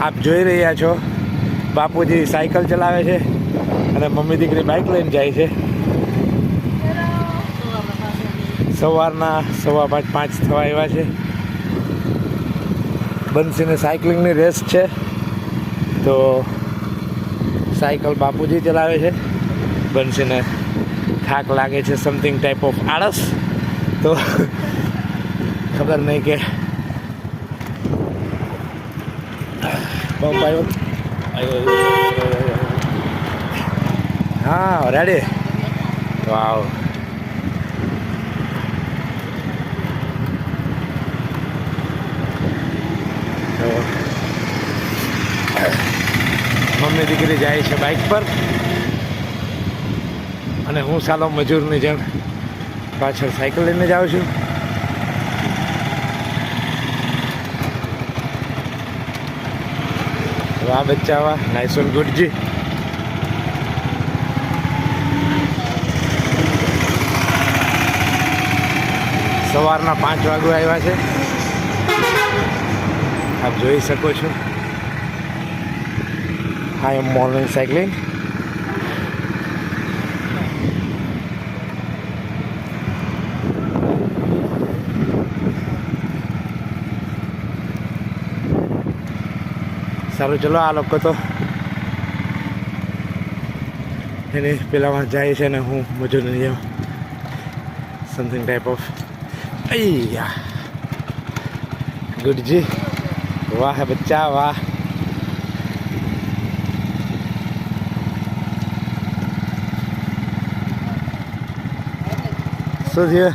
આપ જોઈ રહ્યા છો બાપુજી સાયકલ ચલાવે છે અને મમ્મી દીકરી બાઇક લઈને જાય છે. સવારના 5:15 થવા આવ્યા છે. બંસીને સાયકલિંગની રેસ છે તો સાયકલ બાપુજી ચલાવે છે. બંસીને થાક લાગે છે, સમથિંગ ટાઈપ ઓફ આળસ, તો ખબર નહીં કે પંપ આવ્યો. હા રેડી. વાવ. મમ્મી દીકરી જાય છે બાઇક પર અને હું સાલો મજૂરની જેમ પાછળ સાયકલ લઈને જાઉં છું. વાહ બચ્ચા વાહ, નાઇસ ઓન ગુડજી. સવારના 5 વાગ્યા આવ્યા છે, આપ જોઈ શકો છો. આઈ એમ મોર્નિંગ સાયકલિંગ. સારું ચલો, આ લોકો તો એને પેલામાં જાય છે ને હું મજૂરની જેમ સમથિંગ ટાઈપ ઓફ. અయ్યા ગુડજી, વાહ બચ્ચા વાહ. શું થયું?